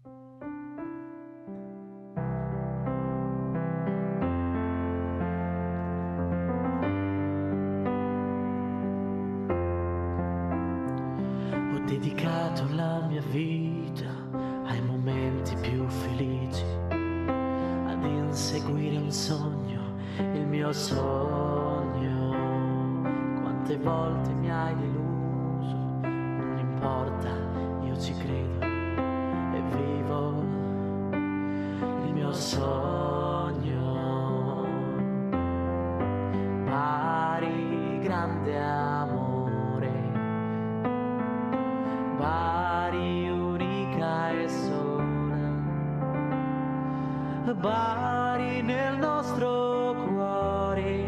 Ho dedicato la mia vita ai momenti più felici, ad inseguire un sogno, il mio sogno. Quante volte mi hai deluso, non importa, io ci credo e vivo il mio sogno. Bari, grande amore, Bari, unica e sola, Bari nel nostro cuore.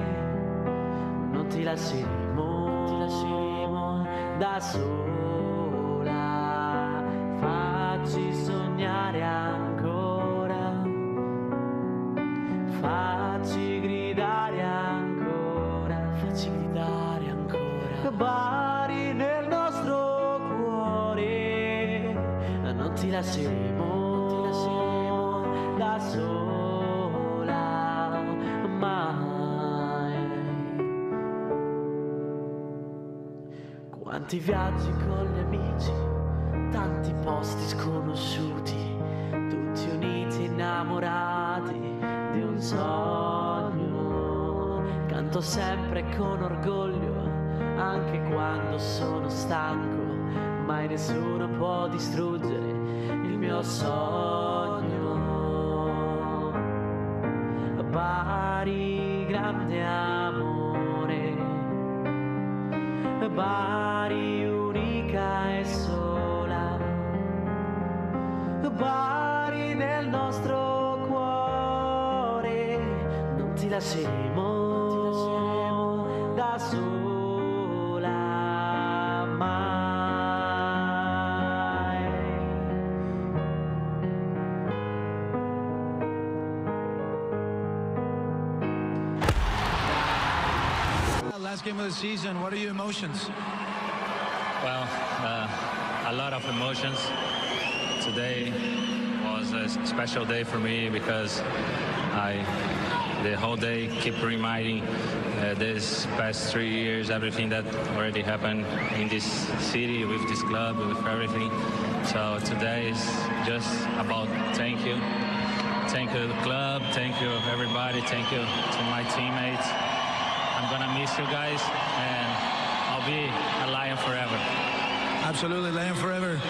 Non ti lasceremo da sola, facci sognare ancora, facci gridare ancora, facci gridare ancora. Bari nel nostro cuore, non ti lasceremo da sola mai. Quanti viaggi con gli amici, tanti posti sconosciuti, tutti uniti innamorati di un sogno. Canto sempre con orgoglio, anche quando sono stanco, mai nessuno può distruggere il mio sogno. Bari, grande amore, Bari, unica e sola, Bari nel nostro cuore. Non ti lasceremo da sola mai. Last game of the season, what are your emotions? Well, a lot of emotions. Today was a special day for me because the whole day keep reminding this past 3 years, everything that already happened in this city, with this club, with everything. So today is just about thank you. Thank you to the club, thank you everybody, thank you to my teammates. I'm gonna miss you guys, and I'll be a Lion forever. Absolutely, Lion forever.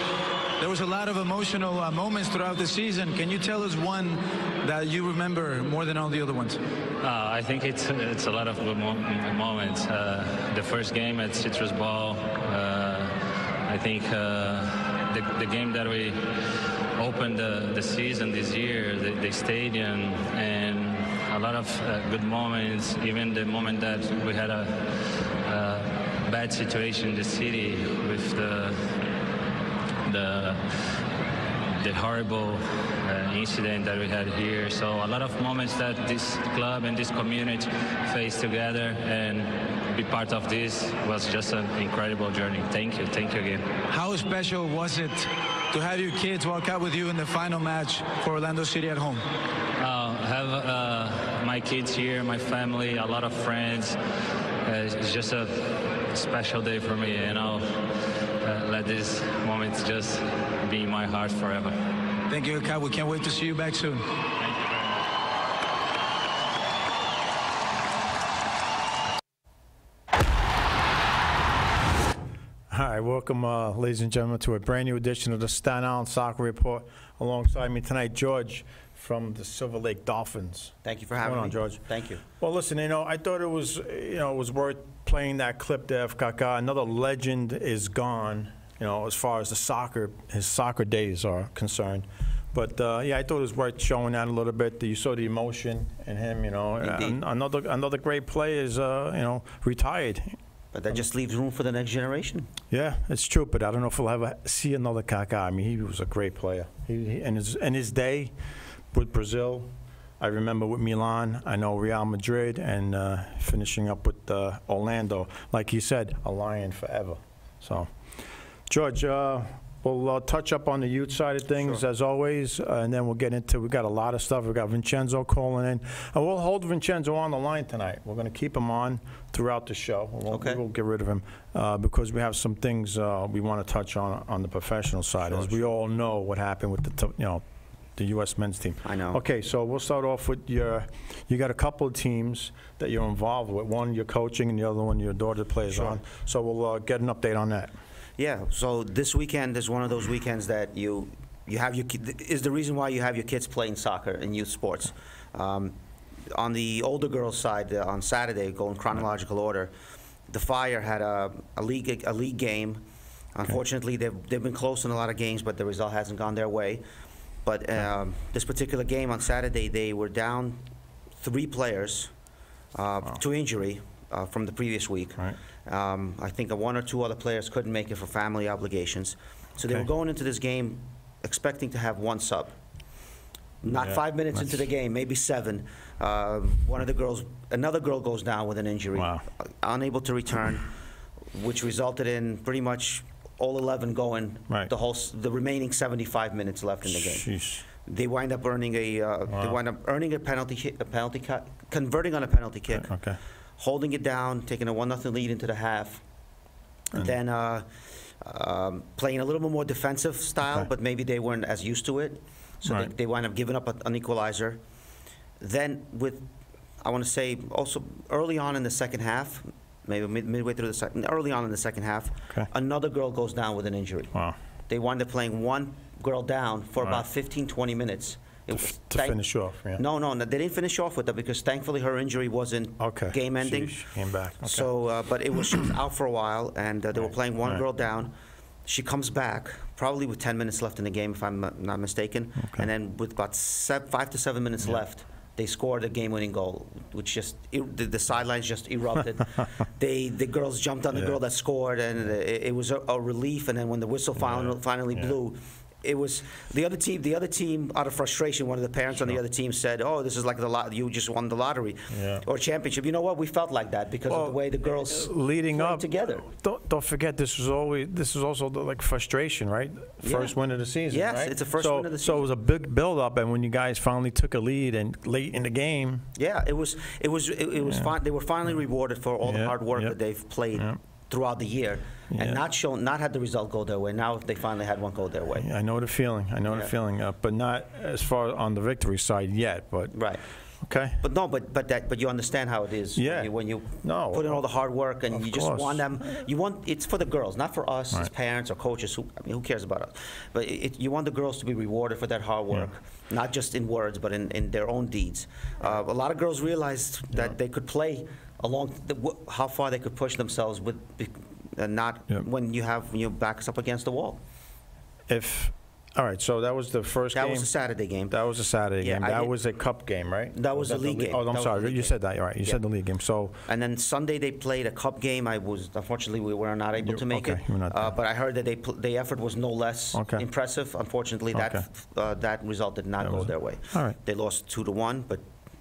There was a lot of emotional moments throughout the season. Can you tell us one that you remember more than all the other ones? I think it's a lot of good moments. The first game at Citrus Ball, I think the game that we opened the season this year, the stadium, and a lot of good moments, even the moment that we had a bad situation in the city with the horrible incident that we had here. So a lot of moments that this club and this community faced together, and be part of this was just an incredible journey. Thank you again. How special was it to have your kids walk out with you in the final match for Orlando City at home? Have my kids here, my family, a lot of friends. It's just a special day for me, and I'll let this moment just be in my heart forever. Thank you, Kat. We can't wait to see you back soon. Thank you very much. All right, welcome, ladies and gentlemen, to a brand new edition of the Staten Island Soccer Report. Alongside me tonight, George from the Silver Lake Dolphins. Thank you for having me. What's going on, George? Thank you. Well, listen, I thought it was, it was worth playing that clip there of Kaká. Another legend is gone, as far as his soccer days are concerned. But yeah, I thought it was worth showing that a little bit. You saw the emotion in him, Another great player is, retired. But that just leaves room for the next generation. Yeah, it's true, but I don't know if we'll ever see another Kaká. I mean, he was a great player. In his day with Brazil, I remember with Milan, I know Real Madrid, and finishing up with Orlando. Like he said, a Lion forever. So, George, We'll touch up on the youth side of things, as always, and then we'll get into, we've got a lot of stuff. We've got Vincenzo calling in. And we'll hold Vincenzo on the line tonight. We're going to keep him on throughout the show. We won't get rid of him because we have some things we want to touch on the professional side. As we all know what happened with the U.S. men's team. I know. Okay, so we'll start off with you got a couple of teams that you're involved with. One you're coaching and the other one your daughter plays on. So we'll get an update on that. Yeah, so this weekend is one of those weekends that you have is the reason why you have your kids playing soccer and youth sports. On the older girls' side, on Saturday, going chronological order, the Fire had a league game. Unfortunately, they've been close in a lot of games, but the result hasn't gone their way. But this particular game on Saturday, they were down 3 players to injury from the previous week. Right. I think 1 or 2 other players couldn't make it for family obligations. So they were going into this game expecting to have 1 sub. Not 5 minutes into the game, maybe 7. Another girl goes down with an injury, unable to return, which resulted in pretty much all 11 going the remaining 75 minutes left in the game. Sheesh. They wind up earning a penalty converting on a penalty kick. Holding it down, taking a 1-0 lead into the half, and then playing a little bit more defensive style, but maybe they weren't as used to it, so they wind up giving up an equalizer. Then I want to say also early on in the second half, maybe midway through early on in the second half, another girl goes down with an injury. Wow. They wind up playing one girl down for about 15, 20 minutes. To finish off, No, they didn't finish off with her because thankfully her injury wasn't game-ending. She came back. So, but she was out for a while, and they were playing one girl down. She comes back, probably with 10 minutes left in the game, if I'm not mistaken. And then with about 5 to 7 minutes left, they scored a game-winning goal, which just the sidelines just erupted. The girls jumped on the girl that scored, and it was a relief. And then when the whistle finally blew, it was the other team out of frustration. One of the parents on the other team said, "Oh, this is like you just won the lottery or championship." You know what? We felt like that because of the way the girls leading up together. Don't forget, this was also like frustration, right? First win of the season. Yes, right? it's the first win of the season. So it was a big build-up, and when you guys finally took a lead and late in the game, it was fine. They were finally rewarded for all the hard work that they've played throughout the year, and not had the result go their way. Now they finally had one go their way. I know the feeling. The feeling, but not as far on the victory side yet. But okay. But you understand how it is. When you put in all the hard work and you just want them. It's for the girls, not for us as parents or coaches. Who cares about us? But you want the girls to be rewarded for that hard work, not just in words, but in their own deeds. A lot of girls realized that they could play along how far they could push themselves with, when your back's up against the wall. All right, so that was the first game? That was a Saturday game. That was a Saturday game. That was a cup game, right? That was a league game. Oh, I'm sorry. You said that. All right. You said the league game. So. And then Sunday they played a cup game. Unfortunately, we were not able to make it. But I heard that the effort was no less impressive. Unfortunately, that result did not go their way. All right. They lost 2-1, but.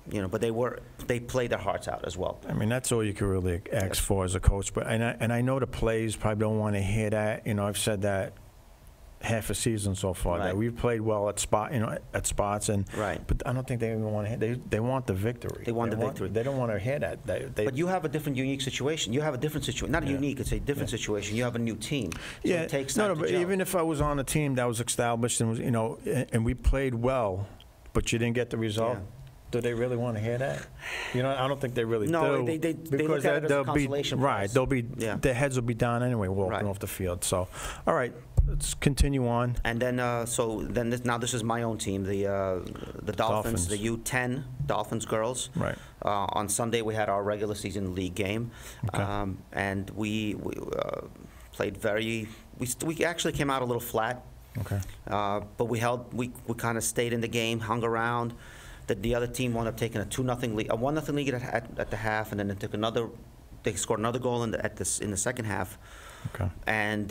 But they played their hearts out as well. I mean, that's all you can really ask for as a coach. But and I know the players probably don't want to hear that. I've said that half a season so far that we've played well at spots, and but I don't think they even want to hear. They want the victory. They want the victory. They don't want to hear that. But you have a different, unique situation. You have a different situation. Not unique. It's a different situation. You have a new team. So it takes time but even if I was on a team that was established and was and we played well, but you didn't get the result. Do they really want to hear that? I don't think they really do. No, they look at it as a consolation prize. Their heads will be down anyway walking off the field. So, all right, let's continue on. And then, now this is my own team, the Dolphins, the U10 Dolphins girls. Right. On Sunday we had our regular season league game, and we played we actually came out a little flat. Okay. But we kind of stayed in the game, hung around. The other team wound up taking a 2-0 lead, a 1-0 lead at the half, and then they scored another goal in the second half. Okay. And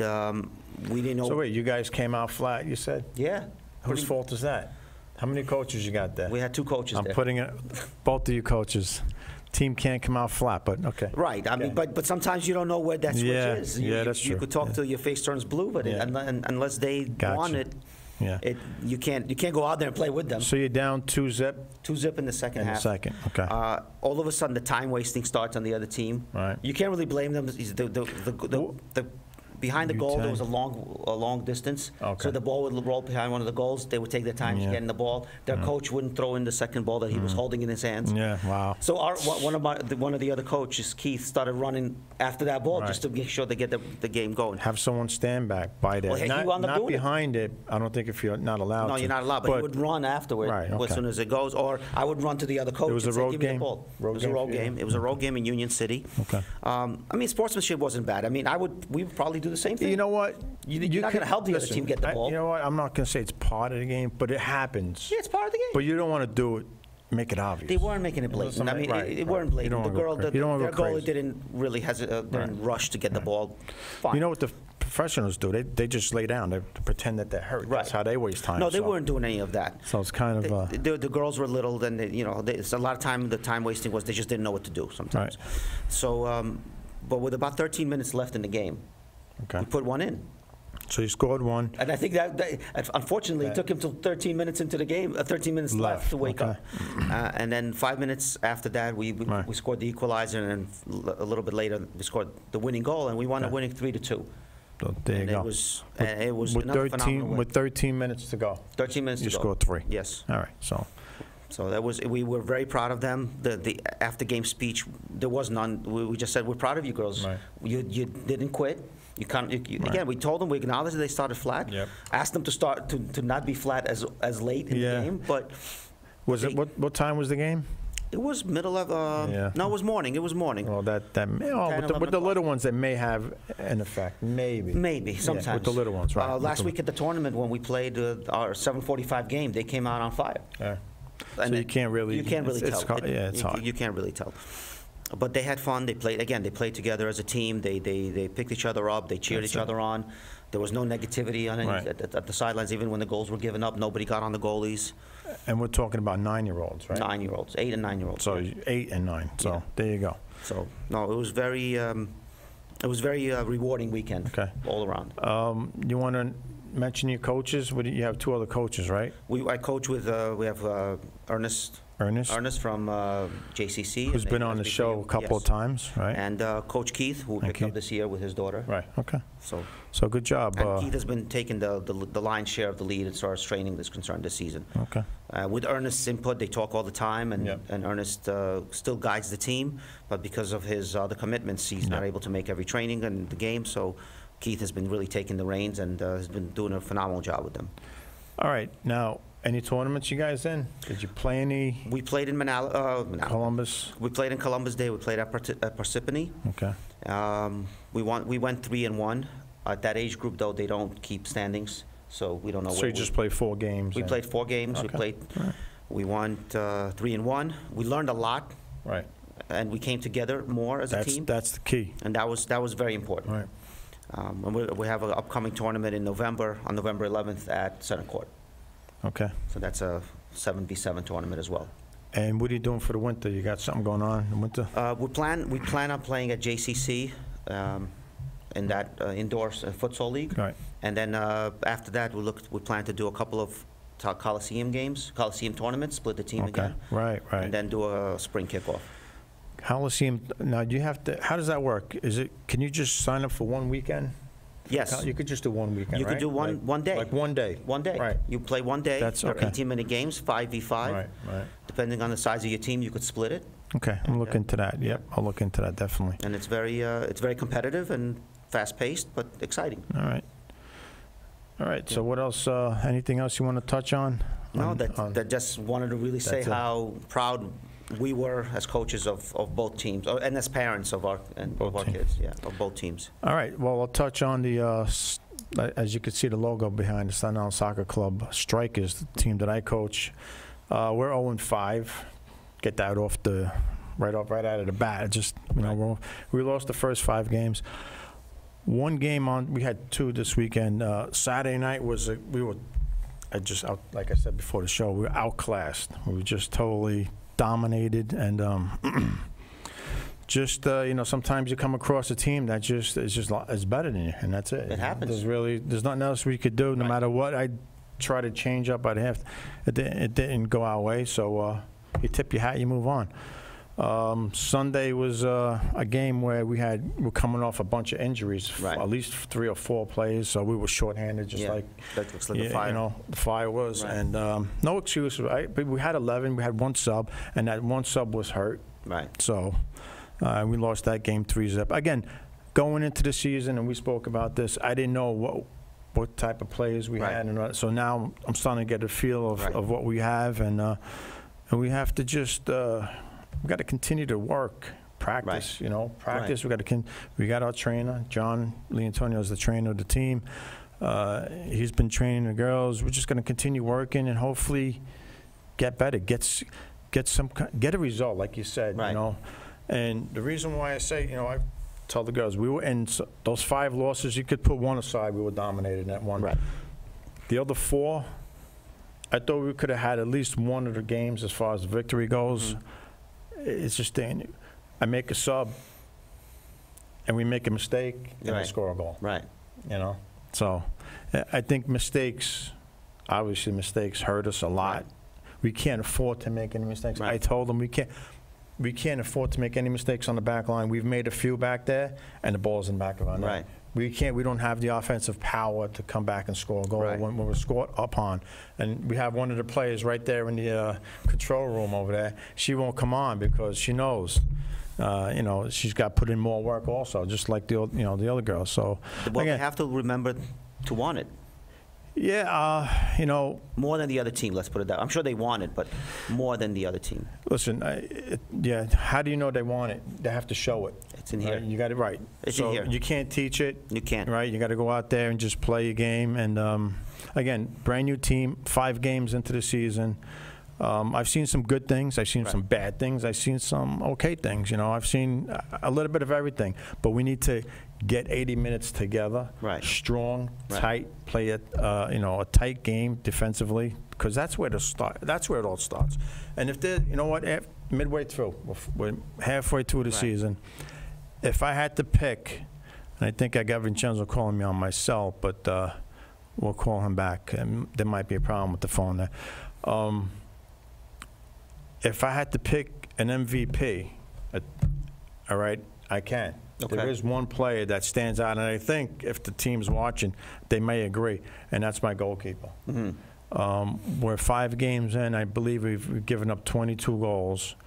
we didn't know. So wait, you guys came out flat, you said? Yeah. Whose fault is that? How many coaches you got there? We had 2 coaches there. I'm putting it, both of you coaches. team can't come out flat, but okay. Right. I mean, but sometimes you don't know where that switch is. That's true. You could talk till your face turns blue, but unless they want it, you can't go out there and play with them. So you're down 2-zip? 2-zip in the second half. Okay. All of a sudden, the time wasting starts on the other team. Right. You can't really blame them. The behind the goal, there was a long distance. Okay. So the ball would roll behind one of the goals. They would take their time getting the ball. Their coach wouldn't throw in the second ball that he was holding in his hands. Yeah, wow. So one of the other coaches, Keith, started running after that ball just to make sure they get the game going. Have someone stand back by there. Well, not behind it. I don't think if you're not allowed to. No, you're not allowed, but he would run afterward as soon as it goes. Or I would run to the other coach. It was a road game? It was a road game. It was a road game in Union City. Okay. I mean, sportsmanship wasn't bad. I mean, we would probably do the same thing. You know what? You're not going to help the other team get the ball. You know what? I'm not going to say it's part of the game, but it happens. Yeah, it's part of the game. But you don't want to do it, make it obvious. They weren't making it blatant. I mean, it weren't blatant. The girl, their goalie didn't really didn't rush to get the ball. Fine. You know what the professionals do? They just lay down. They pretend that they're hurt. That's how they waste time. No, they weren't doing any of that. So it's kind of... The girls were little, then it's a lot of time. The time wasting was they just didn't know what to do sometimes. Right. So, but with about 13 minutes left in the game, we put one in. So you scored one. And I think that unfortunately, it took him till 13 minutes into the game, 13 minutes left to wake up. And then 5 minutes after that, we scored the equalizer, and then a little bit later, we scored the winning goal, and we wound up winning 3-2. So there you go. It was another phenomenal win. With 13 minutes to go. 13 minutes to go. You scored 3. Yes. All right. So we were very proud of them. The after game speech, there was none. We just said, we're proud of you girls. Right. You didn't quit. Again, we told them, we acknowledged that they started flat. Yep. Asked them to not be flat as late in the game. But what time was the game? It was middle of no, it was morning. It was morning. Well, with the little ones, that may have an effect. Maybe sometimes with the little ones, right? Last week at the tournament, when we played our 7:45 game, they came out on fire. Yeah. And so you can't really tell. It's hard. You can't really tell. But they had fun. They played together as a team. They picked each other up. They cheered each other on. There was no negativity on at the sidelines. Even when the goals were given up, nobody got on the goalies. And we're talking about 9-year-olds, right? 9-year-olds, 8 and 9-year-olds. So 8 and 9. So there you go. So no, it was very rewarding weekend. All around. You want to mention your coaches? You have 2 other coaches, right? I coach with we have Ernest from JCC. Who's been on the show a couple of times, right? And Coach Keith, who picked up this year with his daughter. Right, okay. So good job. And Keith has been taking the lion's share of the lead as far as training is concerned this season. Okay. With Ernest's input, they talk all the time, and Ernest still guides the team, but because of his other commitments, he's not able to make every training and the game, so Keith has been really taking the reins and has been doing a phenomenal job with them. All right. Now, any tournaments you guys in? Did you play any? We played in Columbus. We played in Columbus Day. We played at Parsippany. Okay. We went 3-1. At that age group, though, they don't keep standings, so we don't know. So you just played 4 games. We played 4 games. Okay. We won 3-1. We learned a lot. Right. And we came together more as a team. That's the key. And that was very important. Right. And we have an upcoming tournament in November, on November 11th at Center Court. Okay. So that's a 7v7 tournament as well. And what are you doing for the winter? You got something going on in the winter? We plan on playing at JCC in that indoor futsal league. Right. And then after that, we plan to do a couple of Coliseum tournaments, split the team again. Right. And then do a spring kickoff. Coliseum. Now, do you have to? How does that work? Can you just sign up for one weekend? Yes. You could just do one weekend. You could do one day. Like one day. One day. Right. You play one day. That's okay. 18-minute games, 5v5. Right. Depending on the size of your team, you could split it. Okay, I'm looking into that. Yep, I'll look into that definitely. And it's very competitive and fast-paced, but exciting. All right. So what else? Anything else you want to touch on? No, that just wanted to really say how proud we were as coaches of both teams, and as parents of our kids, of both teams. All right. Well, I'll touch on the, as you can see, the logo behind the Staten Island Soccer Club. Strikers, the team that I coach. We're 0-5. Get that off right out of the bat. Just we lost the first 5 games. One game we had 2 this weekend. Saturday night like I said before the show, we were outclassed. We were just totally dominated, and just sometimes you come across a team that is better than you, and that's it. It happens. There's nothing else we could do. No matter what I try to change up, it didn't go our way. So you tip your hat, you move on. Sunday was a game where we're coming off a bunch of injuries, at least 3 or 4 players, so we were shorthanded, just like that looks like the Fire. The Fire was, and no excuse. But we had 11, we had 1 sub, and that 1 sub was hurt. Right. So we lost that game 3-0. Again, going into the season, and we spoke about this, I didn't know what type of players we had, and so now I'm starting to get a feel of what we have, and we have to just. We got to continue to work, practice. Practice. We got our trainer, John Leantonio, is the trainer of the team. He's been training the girls. We're just going to continue working and hopefully get better, get a result, like you said. And the reason why I say, I tell the girls, we were in those 5 losses. You could put one aside. We were dominated in that one. Right. The other 4, I thought we could have had at least one of the games as far as victory goes. Mm-hmm. It's just I make a sub, and we make a mistake, and I score a goal. Right. So I think obviously mistakes hurt us a lot. Right. We can't afford to make any mistakes. Right. I told them we can't afford to make any mistakes on the back line. We've made a few back there, and the ball's in the back of our net. Right. We don't have the offensive power to come back and score a goal when we're scored upon. And we have one of the players right there in the control room over there. She won't come on because she knows, she's got to put in more work also, just like the other girls. So again, they have to remember to want it. Yeah, more than the other team. Let's put it that. I'm sure they want it, but more than the other team. Listen, how do you know they want it? They have to show it. It's in here. You got it right. It's in here. You can't teach it. You can't. Right. You got to go out there and just play your game. And again, brand new team, 5 games into the season. I've seen some good things. I've seen some bad things. I've seen some okay things. I've seen a little bit of everything. But we need to get 80 minutes together, strong, tight, play a tight game defensively, because that's where it all starts. And if midway through, we're halfway through the season, if I had to pick, and I think I got Vincenzo calling me on my cell, but we'll call him back. There might be a problem with the phone there. If I had to pick an MVP, all right, I can. Okay. There is one player that stands out, and I think if the team's watching, they may agree, and that's my goalkeeper. Mm-hmm. We're 5 games in. I believe we've given up 22 goals,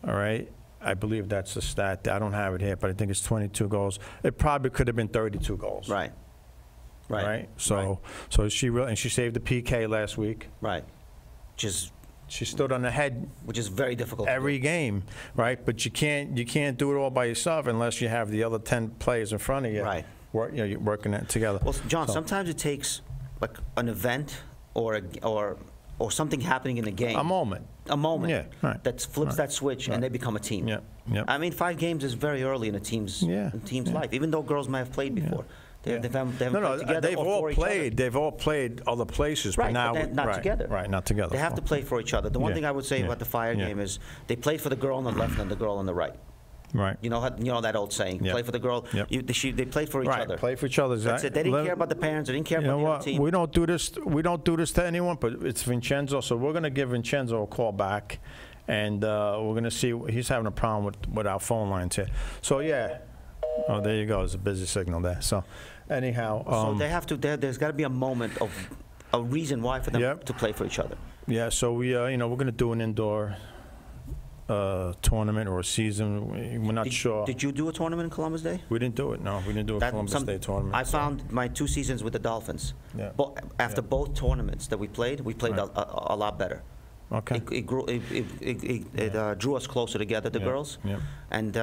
all right? I believe that's the stat. I don't have it here, but I think it's 22 goals. It probably could have been 32 goals. Right. So she saved the PK last week. Right. She stood on the head, which is very difficult every game, right? But you can't do it all by yourself unless you have the other 10 players in front of you. Right. You're working it together. Well, John, sometimes it takes like an event or something happening in the game. A moment. That flips that switch and they become a team. Yeah. I mean, 5 games is very early in a team's life, even though girls might have played before. They haven't played together. They've all played other places, but now not together. Right, not together. They have to play for each other. The one thing I would say about the Fire game is they played for the girl on the left and the girl on the right. Right. You know that old saying, play for the girl. Yep. They played for each other. Play for each other. That's it. They didn't care about the parents. They didn't care about the other team. We don't do this to anyone, but it's Vincenzo, so we're going to give Vincenzo a call back, and we're going to see. He's having a problem with our phone lines here. So yeah. Oh, there you go. There's a busy signal there. So anyhow, so they have to. There's got to be a moment of a reason why for them to play for each other. Yeah. So we, we're going to do an indoor tournament or a season. We're not sure. Did you do a tournament in Columbus Day? We didn't do it. No, we didn't do a Columbus Day tournament. I found my 2 seasons with the Dolphins. Yeah. But after both tournaments that we played a lot better. Okay. It drew us closer together, the girls, and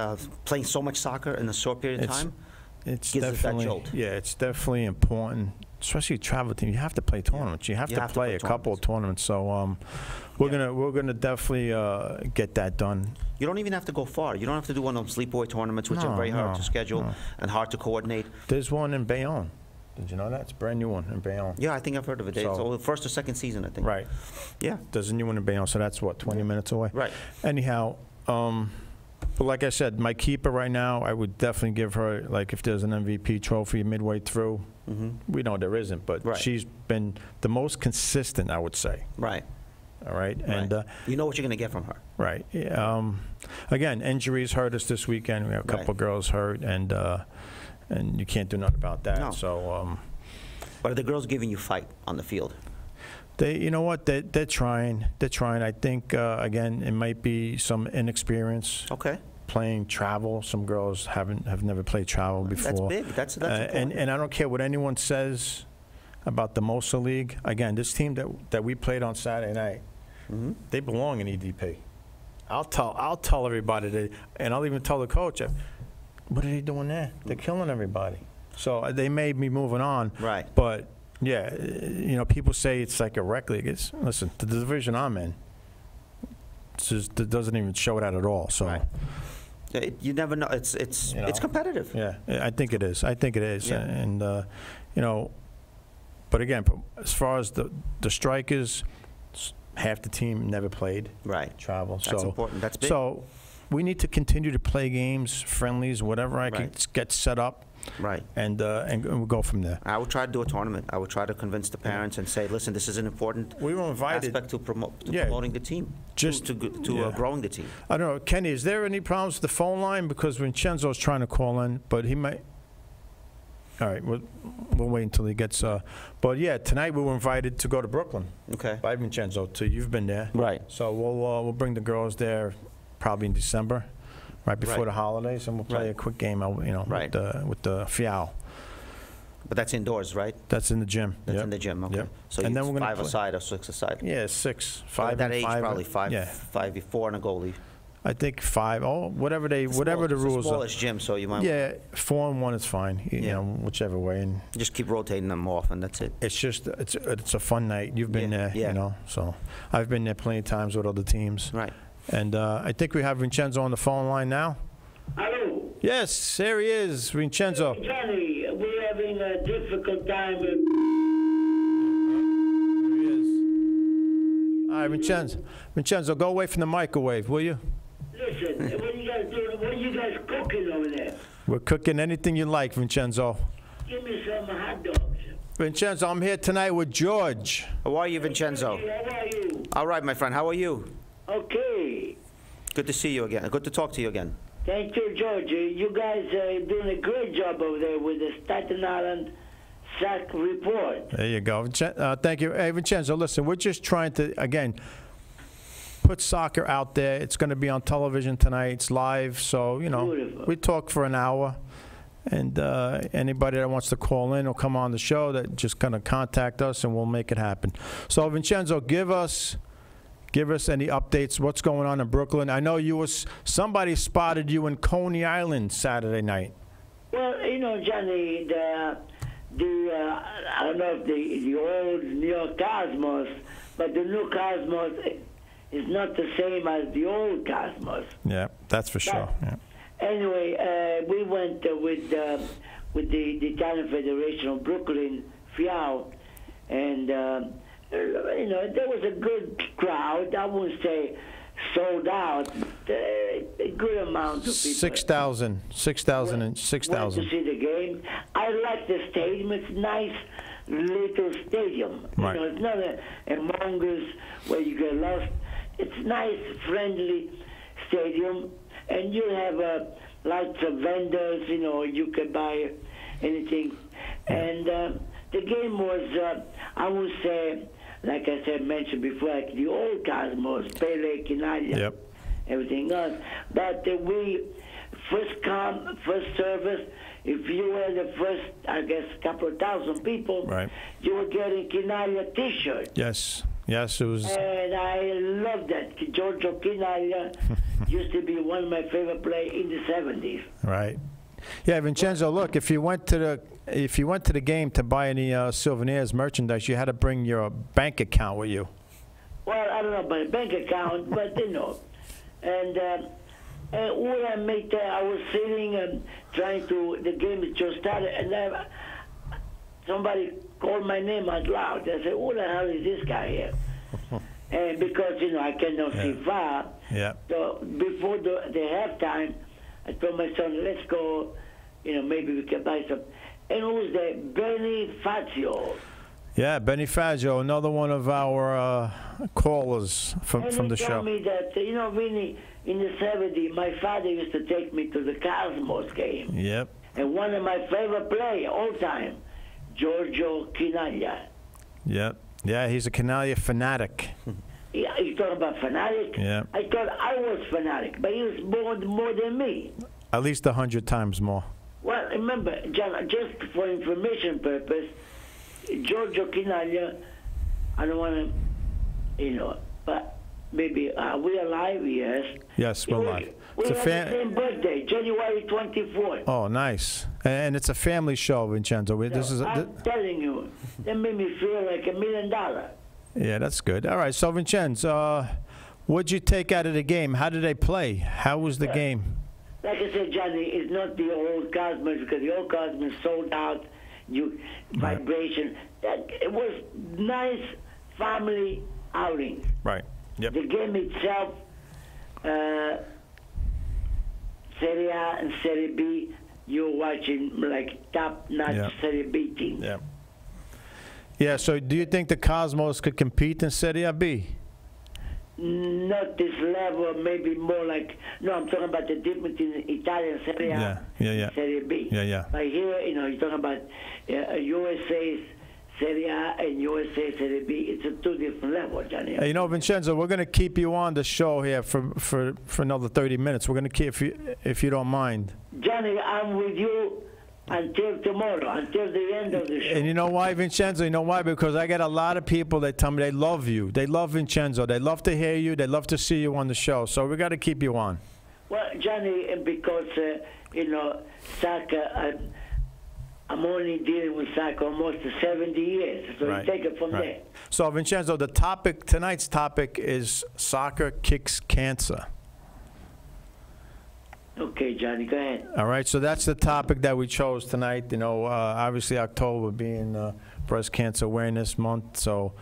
playing so much soccer in a short period of time gives us that jolt. Yeah, it's definitely important, especially a travel team. You have to play tournaments. You have to play a couple of tournaments. So we're gonna definitely get that done. You don't even have to go far. You don't have to do one of those sleepaway tournaments, which are very hard to schedule and hard to coordinate. There's one in Bayonne. Did you know that? It's a brand new one in Bayonne. Yeah, I think I've heard of it. It's the first or second season, I think. Right. Yeah. There's a new one in Bayonne, so that's what, 20 minutes away? Right. Anyhow, But like I said, my keeper right now, I would definitely give her, like, if there's an MVP trophy midway through. We know there isn't, but Right. she's been the most consistent, I would say. Right. All right, and Right. You know what you're going to get from her. right. Again, injuries hurt us this weekend. We have a couple Right. of girls hurt, and you can't do nothing about that. No. So. But are the girls giving you fight on the field? You know what? They're trying. They're trying. I think again, it might be some inexperience Okay. playing travel. Some girls have never played travel before. That's big. That's important. and I don't care what anyone says about the Mosa League. Again, this team that we played on Saturday night, they belong in EDP. I'll tell everybody that, and I'll even tell the coach, what are they doing there? They're killing everybody. So they may be moving on. Right. But yeah, people say it's like a rec league. Listen, the division I'm in, it doesn't even show that at all. So. Right. You never know. It's competitive. Yeah, I think it is. Yeah. And but again, as far as the strikers, half the team never played. Right. Travel. That's so important. That's big. So we need to continue to play games, friendlies, whatever I can get set up. Right. And we'll go from there. I would try to do a tournament. I would try to convince the parents and say, listen, this is an important We were invited. aspect to promoting the team, Just to growing the team. I don't know, Kenny. Is there any problems with the phone line? Because Vincenzo's trying to call in, but he might. All right, we'll wait until he gets. But yeah, tonight we were invited to go to Brooklyn Okay. by Vincenzo. You've been there, Right. So we'll bring the girls there probably in December, right before Right. the holidays, and we'll play Right. a quick game. Right. with the Fial. But that's indoors, right? That's in the gym. That's Yep. in the gym. Okay. Yep. So And you then we're gonna 5 play. aside or 6 aside. Yeah, 6, At 5, that and age, 5. probably 5, Yeah, 5v4 and a goalie. I think 5. Oh, whatever the It's rules a are. smallish gym, so you might Yeah, 4 and 1 is fine. Yeah. Whichever way. And just keep rotating them off, and that's it. it's just it's a fun night. You've been Yeah, there, yeah. So I've been there plenty of times with other teams. Right. And I think we have Vincenzo on the phone line now. Hello. Yes, there he is, Vincenzo. Johnny, we're having a difficult time with... There he is. All right, Vincenzo, go away from the microwave, will you? Listen, what are you guys doing? What are you guys cooking over there? We're cooking anything you like, Vincenzo. Give me some hot dogs. Vincenzo, I'm here tonight with George. How are you, Vincenzo? How are you? All right, my friend. How are you? Okay. Good to see you again. Good to talk to you again. Thank you, George. You guys are doing a great job over there with the Staten Island SAC report. There you go. Thank you. Hey, Vincenzo, listen, we're just trying to, again, put soccer out there. It's going to be on television tonight. It's live. So, Beautiful. we talk for an hour. And anybody that wants to call in or come on the show, that just kind of contact us and we'll make it happen. So, Vincenzo, give us any updates. What's going on in Brooklyn? I know somebody spotted you in Coney Island Saturday night. Well, Johnny, I don't know if the old New York Cosmos, but the new Cosmos is not the same as the old Cosmos. Yeah, that's for sure. Yeah. Anyway, we went with the Italian Federation of Brooklyn, FIAO, and there was a good crowd. I wouldn't say sold out, a good amount of people. 6,000 Went to see the game. I like the stadium. It's a nice little stadium. Right. It's not a humongous where you get lost. It's nice, friendly stadium, and you have lots of vendors. You can buy anything. And the game was, I would say, like I mentioned before, like the old Cosmos, Pele, Kinalia, Yep. everything else. But we first come, first service. If you were the first, I guess, couple of thousand people, Right. you were getting Kinalia T-shirt. Yes, it was. And I love that. Giorgio Kinalia used to be one of my favorite players in the 70s. Right. Yeah, Vincenzo, look, if you went to the game to buy any souvenirs, merchandise, you had to bring your bank account with you. Well, I don't know about a bank account, but And when I made that, I was sitting and the game had just started, and then somebody called my name out loud. I said, who the hell is this guy here? And because, I cannot see far. Yeah. So before the halftime, I told my son, let's go, maybe we can buy some. And it was there, Benny Fazio. Yeah, Benny Fazio, another one of our callers from the And he show. told me that, Vinny, in the 70s, my father used to take me to the Cosmos game. Yep. And one of my favorite players all time, Giorgio Chinaglia. Yep. Yeah, he's a Canaglia fanatic. Yeah, you talking about fanatic? Yeah. I thought I was fanatic, but he was more than me. At least 100 times more. Well, remember, John, just for information purpose, Giorgio Chinaglia, I don't want to, but maybe we alive, yes. Yes, we're live. We It's a have the same birthday, January 24th. Oh, nice. And it's a family show, Vincenzo. I'm telling you, that made me feel like $1 million. Yeah, that's good. All right, so Vincenzo, what'd you take out of the game? How did they play? How was the game? Like I said, Johnny, it's not the old Cosmos, because the old Cosmos sold out, vibration. It was nice family outing. Right. Yep. The game itself, Serie A and Serie B, you're watching like top-notch Serie B teams. Yeah. Yeah, so do you think the Cosmos could compete in Serie B? Not this level, maybe more like, I'm talking about the difference in Italian Serie A and Serie B. Yeah. But here, you're talking about USA Serie A and USA Serie B. It's a two different levels, Johnny. Hey, Vincenzo, we're going to keep you on the show here for another 30 minutes. We're going to keep, if you don't mind. Johnny, I'm with you until tomorrow, until the end of the show. And you know why, Vincenzo? You know why? Because I get a lot of people that tell me they love you. They love Vincenzo. They love to hear you. They love to see you on the show. So we got to keep you on. Well, Johnny, because, soccer, I'm only dealing with soccer almost 70 years. So you take it from there. So, Vincenzo, tonight's topic is soccer kicks cancer. Okay, Johnny, go ahead. All right, so that's the topic that we chose tonight. Obviously October being Breast Cancer Awareness Month, so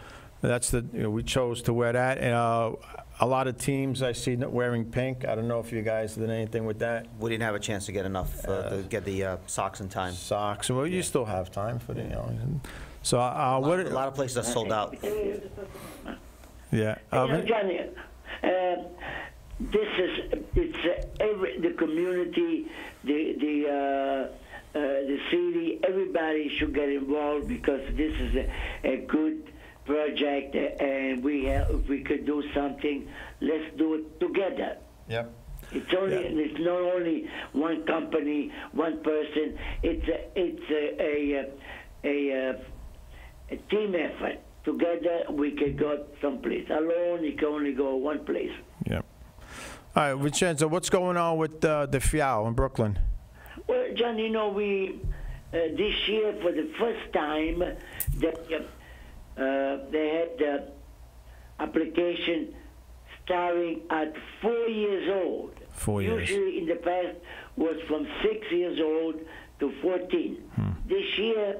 that's we chose to wear that. And a lot of teams I see wearing pink. I don't know if you guys did anything with that. We didn't have a chance to get enough to get the socks in time. Socks. Well, you still have time for the. So a lot of places are sold out. Yeah. Johnny. The community, the city, everybody should get involved because this is a good project, and if we could do something, let's do it together. Yep. It's not only one company, one person. It's a team effort. Together we can go someplace. Alone you can only go one place. Yep. All right, Vincenzo, what's going on with the FIAO in Brooklyn? Well, John, we this year for the first time they had the application starting at 4 years old. 4 years. Usually in the past was from 6 years old to 14. This year,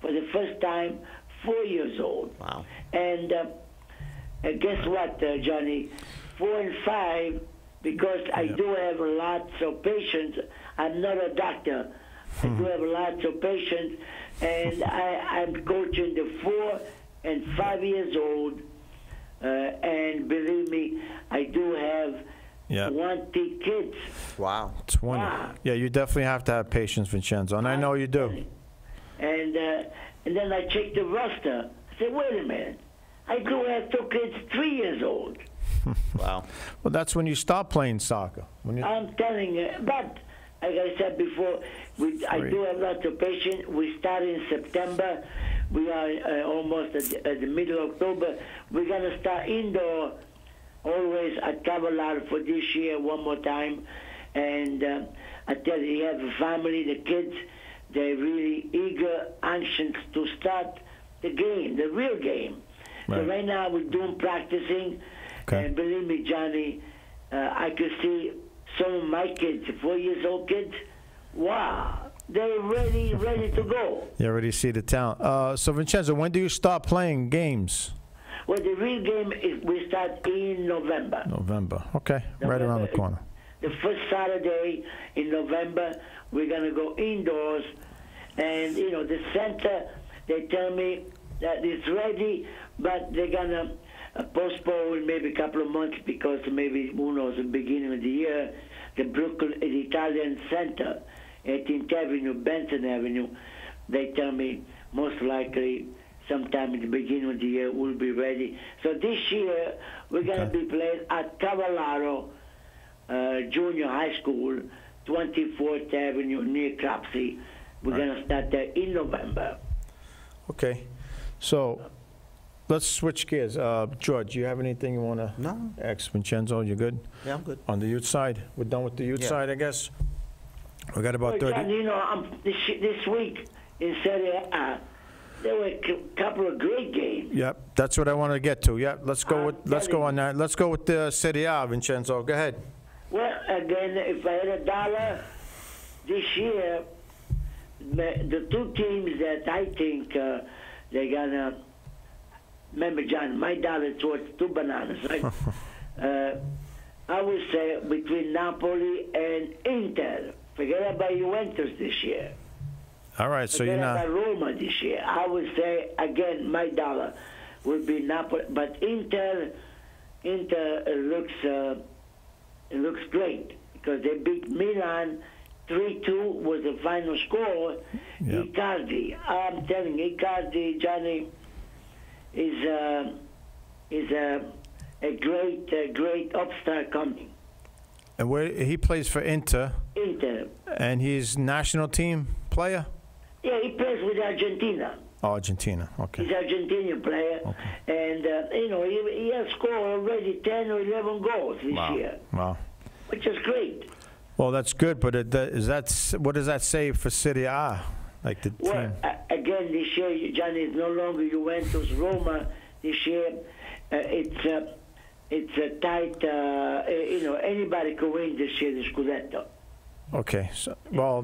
for the first time, 4 years old. Wow. And guess what, Johnny? 4 and 5, because I do have lots of patients. I'm not a doctor. I do have lots of patients, and I'm coaching the 4 and 5 years old. And believe me, I do have 20 kids. Wow. 20. Wow. Yeah, you definitely have to have patience, Vincenzo, and I know you do. And then I checked the roster. I said, wait a minute. I do have 2 kids 3 years old. Wow. Well, that's when you start playing soccer. I'm telling you. But, like I said before, I do have lots of patients. We start in September. We are almost at the middle of October. We're going to start indoor always at Cavallaro for this year one more time. And I tell you have a family, the kids, they're really eager, anxious to start the game, the real game. Right. So right now we're doing practicing. Okay. And believe me, Johnny, I could see some of my kids, 4 years old kids, wow, they're ready to go. You already see the talent. So, Vincenzo, when do you start playing games? Well, the real game we start in November. November. Okay, right around the corner. The first Saturday in November, we're going to go indoors. And, the center, they tell me that it's ready, but they're going to postpone maybe a couple of months because maybe, who knows, the beginning of the year, the Brooklyn, the Italian Center, 18th Avenue, Benson Avenue, they tell me most likely sometime in the beginning of the year we'll be ready. So this year, we're going to be playing at Cavallaro Junior High School, 24th Avenue, near Cropsey. We're going to start there in November. Okay. So let's switch gears. George, you have anything you want to ask Vincenzo? You good? Yeah, I'm good. On the youth side? We're done with the youth side, I guess? We got about 30. John, this week in Serie A, there were a couple of great games. Yep, that's what I want to get to. Yep, let's go on that. Let's go with the Serie A, Vincenzo. Go ahead. Well, again, if I had $1 this year, the two teams that I think they're gonna. Remember, John, my dollar towards two bananas, right? I would say between Napoli and Inter. Forget about Juventus this year. All right, so you're not. Forget about Roma this year. I would say again, my dollar would be Napoli, but Inter looks great because they beat Milan 3-2 was the final score. Yep. Icardi, I'm telling you, Icardi, Johnny, is a great upstart coming. And where he plays for Inter. Inter. And he's national team player? Yeah, he plays with Argentina. Oh, Argentina. Okay. He's an Argentinian player, and he has scored already 10 or 11 goals this year. Wow. Which is great. Well, that's good, but what does that say for Serie A? Like the team? Again, this year, Johnny, is no longer Juventus, Roma. This year, it's a tight. Anybody can win this year the Scudetto. Okay, so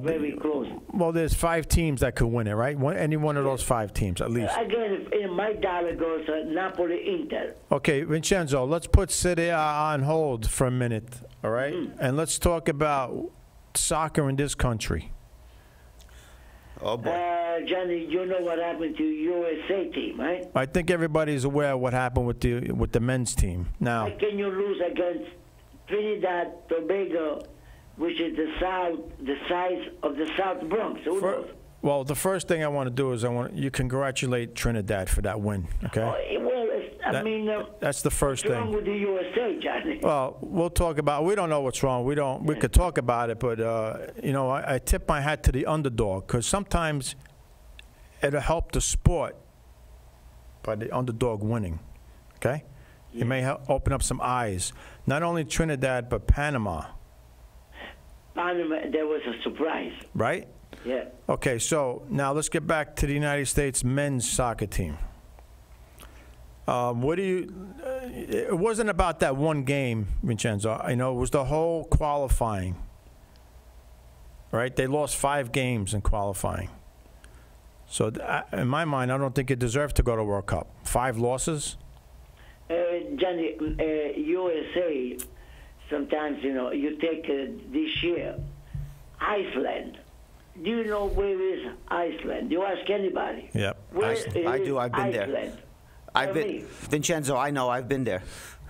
very close. Well, there's 5 teams that could win it, right? Any one of those 5 teams, at least. Again, my dollar goes Napoli, Inter. Okay, Vincenzo, let's put Serie A on hold for a minute, all right? And let's talk about soccer in this country. Oh boy, Johnny, you know what happened to USA team, right? I think everybody's aware of what happened with the men's team. Now, how can you lose against Trinidad, Tobago? Which is the size of the South Bronx. Well, the first thing I want to do is you congratulate Trinidad for that win. Okay. That's the first thing. What's wrong with the USA, Johnny? Well, we'll talk about. We don't know what's wrong. We could talk about it, but I tip my hat to the underdog because sometimes it'll help the sport by the underdog winning. Okay. Yeah. It may open up some eyes. Not only Trinidad but Panama. Panama, there was a surprise. Right? Yeah. Okay, so now let's get back to the United States men's soccer team. It wasn't about that one game, Vincenzo. It was the whole qualifying. Right? They lost 5 games in qualifying. So in my mind, I don't think it deserved to go to World Cup. 5 losses? Johnny, USA... Sometimes, you take this year, Iceland. Do you know where is Iceland? You ask anybody. Yep. I do. I've been there. Vincenzo, I know. I've been there.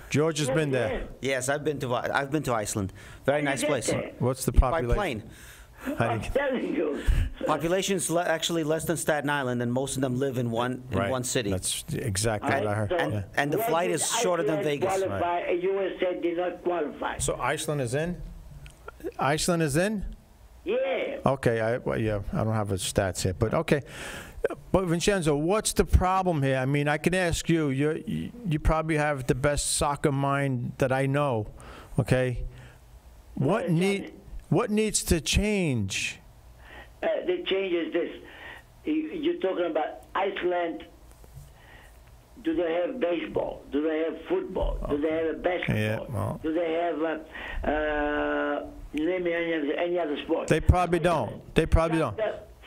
George has been there. Yes, I've been to Iceland. Very nice place. What's the population? By plane. I'm telling you. Population's actually less than Staten Island, and most of them live in one city. That's exactly what I heard. And the flight is shorter than Vegas. USA did not qualify. So Iceland is in? Iceland is in? Yeah. Okay. I don't have the stats here, but okay. But Vincenzo, what's the problem here? I mean, I can ask you. You probably have the best soccer mind that I know. Okay. What needs to change? The change is this. You're talking about Iceland. Do they have baseball? Do they have football? Do they have basketball? Yeah, well. Do they have name me any other sport? They probably don't.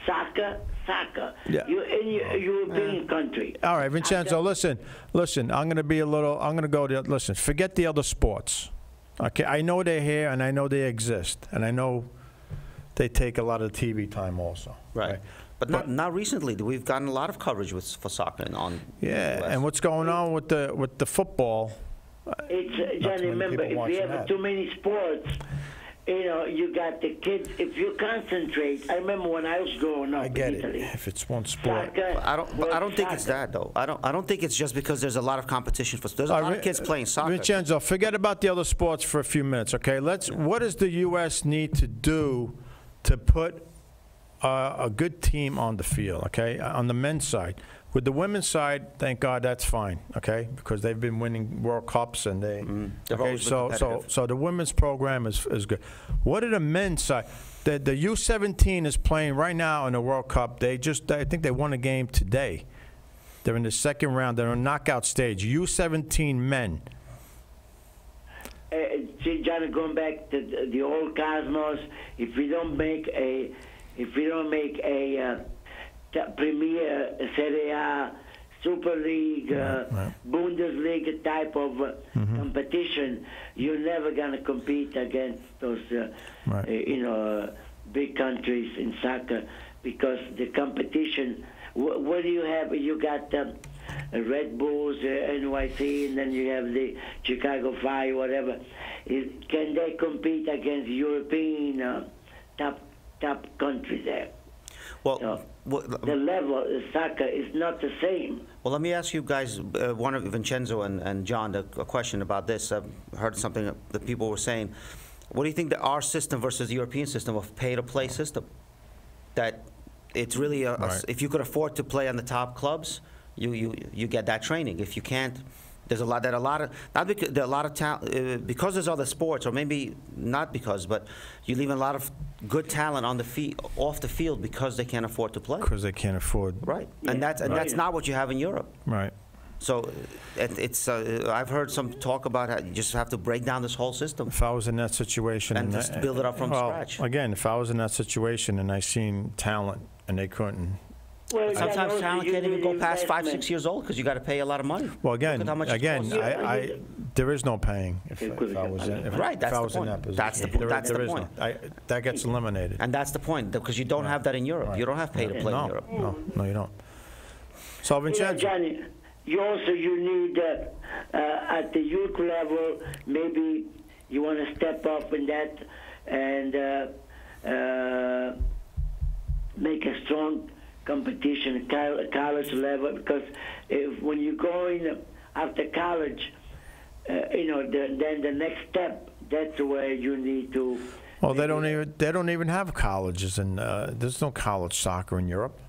Soccer, soccer. Yeah. You're in a European country. All right, Vincenzo, listen. I'm going to go to, listen, forget the other sports. Okay, I know they're here, and I know they exist, and I know they take a lot of TV time also. Right. But not recently. We've gotten a lot of coverage for soccer on. Yeah, and what's going on with the football? It's Johnny. Remember, if you have too many sports, you got the kids. If you concentrate, I remember when I was growing up. I get in Italy, it. If it's one sport, soccer, I don't think it's that though. I don't think it's just because there's a lot of competition for. There's a lot of kids playing soccer. Vincenzo, forget about the other sports for a few minutes, okay? What does the U.S. need to do to put a good team on the field, okay, on the men's side? With the women's side, thank God that's fine, okay, because they've been winning World Cups and they. Okay, so the women's program is good. What are the men's side? The U17 is playing right now in the World Cup. I think they won a game today. They're in the second round. They're on knockout stage. U17 men. See, Johnny, going back to the old cosmos, if we don't make a Premier, Serie A, Super League, Bundesliga type of competition, you're never going to compete against those, big countries in soccer because the competition. What do you have? You got Red Bulls, NYC, and then you have the Chicago Fire, whatever. Can they compete against European top countries there? Well, the level of soccer is not the same. Well, let me ask you guys, one of Vincenzo and John, a question about this. I've heard something that people were saying. What do you think that our system versus the European system of pay-to-play system? That it's really if you could afford to play on the top clubs, you get that training. If you can't, there's a lot of talent because there's other sports, or maybe not because, but you leave a lot of good talent on the off the field because they can't afford to play. Because they can't afford. Right, and that's not what you have in Europe. Right. So it's I've heard some talk about how you just have to break down this whole system. If I was in that situation and just build it up from scratch. Again, if I was in that situation and I seen talent and they couldn't. Well, sometimes talent can't even go past 5, 6 years old because you got to pay a lot of money. Well, again, there is no paying if I was in. Right, that's the point. That's the point. That gets eliminated. And that's the point because you don't have that in Europe. Right. You don't have pay to play in Europe. No, you don't. So, Vincenzo. Johnny, you need at the youth level, maybe you want to step up in that and make a strong competition at college level, because when you go in after college, then the next step, that's where you need to. Well, they don't even have colleges, and there's no college soccer in Europe.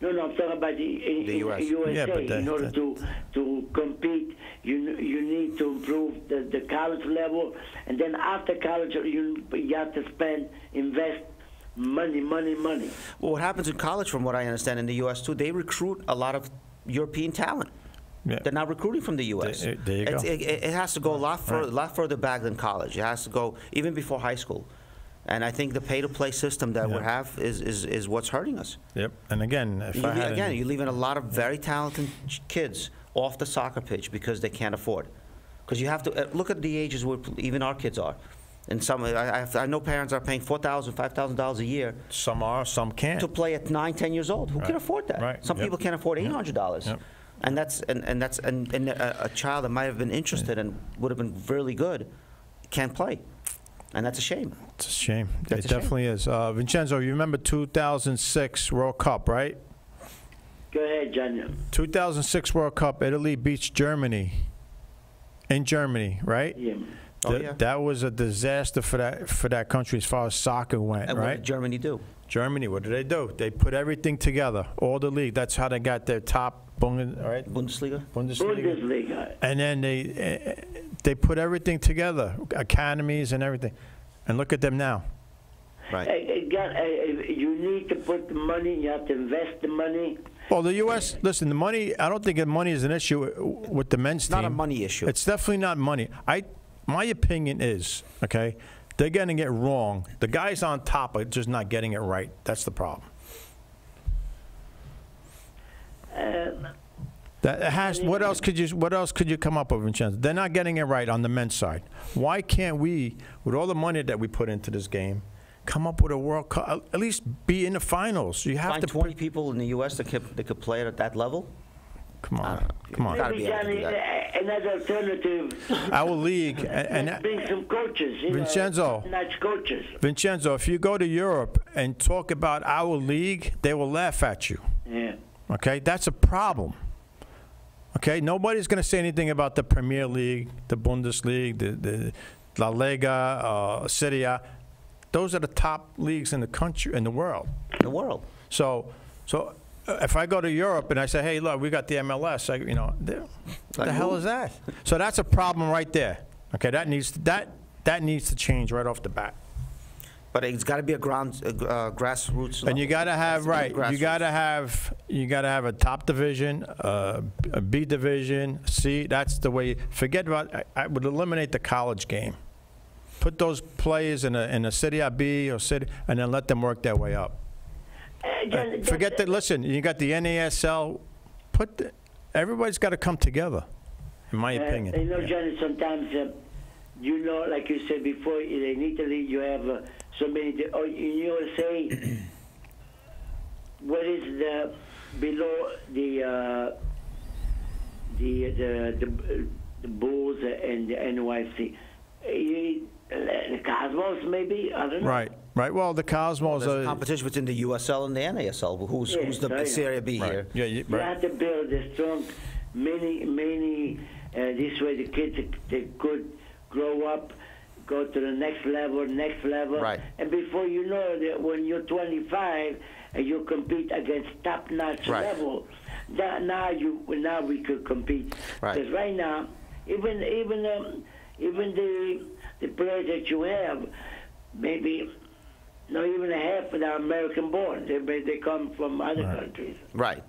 No, I'm talking about the US. USA. Yeah, but in order to compete, you need to improve the college level, and then after college, you have to invest money. Well, what happens in college, from what I understand, in the U.S. too, they recruit a lot of European talent. Yeah. They're not recruiting from the U.S. There you go. It has to go a lot further back than college. It has to go even before high school. And I think the pay-to-play system that we have is what's hurting us. Yep. And again, you're leaving a lot of very talented kids off the soccer pitch because they can't afford. Because you have to look at the ages where even our kids are. And I know parents are paying $4,000, $5,000 a year. Some are, some can't. To play at 9, 10 years old. Who can afford that? Right. Some people can't afford $800. Yep. And that's a child that might have been interested and would have been really good can't play. And that's a shame. It's a shame. It definitely is. Vincenzo, you remember 2006 World Cup, right? Go ahead, John. 2006 World Cup, Italy beats Germany. In Germany, right? Yeah. That was a disaster for that country as far as soccer went, and right? What did Germany do? Germany, what did they do? They put everything together, all the league. That's how they got their top Bundesliga. And then they put everything together, academies and everything. And look at them now. Right. You need to put the money. You have to invest the money. Well, the U.S. Listen, the money. I don't think the money is an issue with the men's team. It's not a money issue. It's definitely not money. My opinion is, okay, they're getting it wrong. The guys on top are just not getting it right. That's the problem. That has. What else could you come up with, Vincenzo? They're not getting it right on the men's side. Why can't we, with all the money that we put into this game, come up with a World Cup? At least be in the finals. You have Find to 20 people in the U.S. that could play it at that level. Come on. Gotta Maybe, be able to do Johnny, that. another alternative. Our league and Bring some coaches. Vincenzo. Nice coaches. Vincenzo, if you go to Europe and talk about our league, they will laugh at you. Yeah. Okay, that's a problem. Okay, nobody's going to say anything about the Premier League, the Bundesliga, the La Liga, Serie A. Those are the top leagues in the country, in the world. The world. So if I go to Europe and I say, "Hey, look, we got the MLS," what the hell is that? So that's a problem right there. Okay, that needs to change right off the bat. But it's got to be a grassroots. And you got to have you got to have a top division, a B division, C. That's the way. Forget about. I would eliminate the college game. Put those players in a City B or City, and then let them work their way up. Forget that. Listen, you got the NASL. Everybody's got to come together. In my opinion. You know, Johnny, sometimes like you said before, in Italy you have so many. In USA, what is the below the Bulls and the NYC? The Cosmos, maybe? I don't know. Right. Well, the Cosmos There's a competition between the USL and the NASL. Who's the Serie B here? Yeah, You have to build a strong, many. This way, the kids they could grow up, go to the next level. Right. And before you know that, when you're 25 and you compete against top-notch level, now we could compete. Right. Because right now, even the players that you have, maybe not even a half of them are American-born. They come from other countries. Right.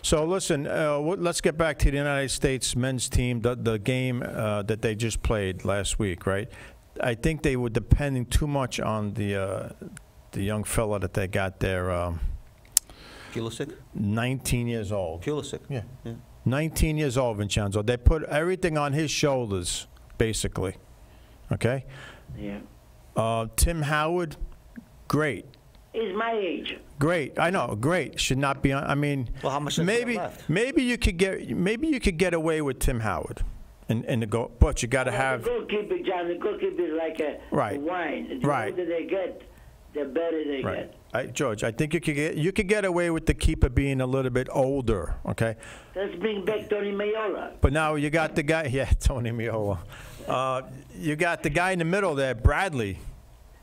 So listen, let's get back to the United States men's team. The game that they just played last week, right? I think they were depending too much on the young fella that they got there. Pulisic? 19 years old. Pulisic. Yeah. 19 years old, Vincenzo. They put everything on his shoulders, basically. Okay? Yeah. Tim Howard, great. He's my age. Great, I know, great. Should not be on. I mean, well, how much left? Maybe you could get away with Tim Howard, and the goal, but you got to have. The goalkeeper, John. The goalkeeper is like a wine. The older they get, the better they get. George, I think you could get away with the keeper being a little bit older. Okay. Let's bring back Tony Mayola. But now you got the guy. Yeah, Tony Mayola. You got the guy in the middle there, Bradley.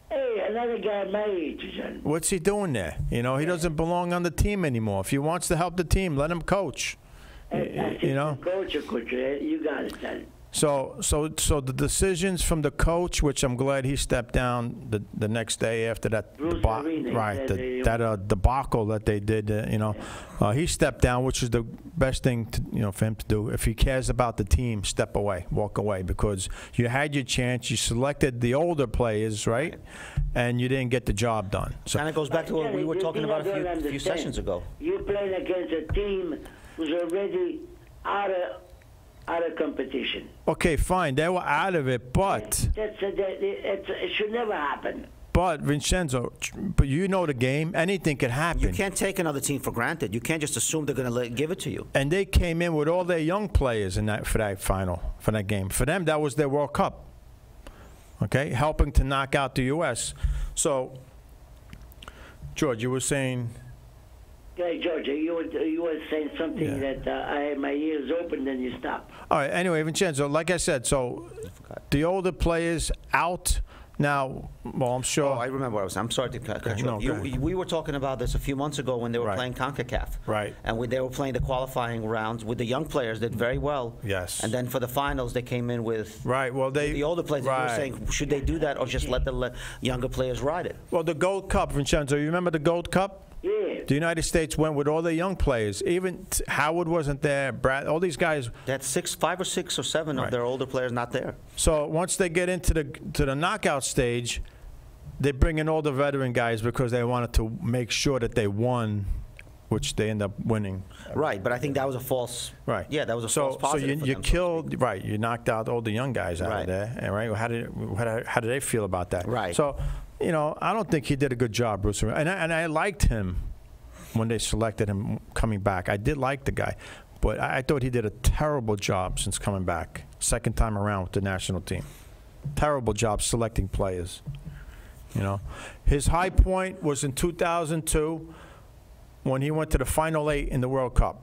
Hey, another guy my age, John. What's he doing there? He doesn't belong on the team anymore. If he wants to help the team, let him coach. Coach, you got it, John. So the decisions from the coach, which I'm glad he stepped down the next day after that debacle that they did. He stepped down, which is the best thing for him to do. If he cares about the team, step away, walk away, because you had your chance. You selected the older players, right? And you didn't get the job done. So kind of goes back to what we were talking about a few sessions ago. You're playing against a team who's already out of competition. Okay, fine. They were out of it, but it should never happen. But Vincenzo, you know the game. Anything could happen. You can't take another team for granted. You can't just assume they're going to give it to you. And they came in with all their young players for that game. For them, that was their World Cup. Okay, helping to knock out the U.S. So, George, you were saying. Okay, George, you were saying something that I had my ears open, then you stopped. All right. Anyway, Vincenzo, like I said, so the older players out now. Well, I'm sure. Oh, I remember what I was. I'm sorry to cut you off. We were talking about this a few months ago when they were playing CONCACAF. Right. And they were playing the qualifying rounds with the young players. Did very well. Yes. And then for the finals, they came in with the older players. They were saying, should they do that or just let the younger players ride it? Well, the Gold Cup, Vincenzo. You remember the Gold Cup? Yeah. The United States went with all the young players. Even Howard wasn't there. All these guys. They had 5 or 6 or 7 of their older players not there. So once they get into the knockout stage, they bring in all the veteran guys because they wanted to make sure that they won which they end up winning. Right, but I think that was a false. Right. Yeah, that was a false So positive. you for them, killed, right, you knocked out all the young guys out Right. of there, and right? How did they feel about that? Right. So, I don't think he did a good job, Bruce. And I liked him when they selected him coming back. I did like the guy, but I thought he did a terrible job since coming back, second time around with the national team. Terrible job selecting players. His high point was in 2002 when he went to the final 8 in the World Cup.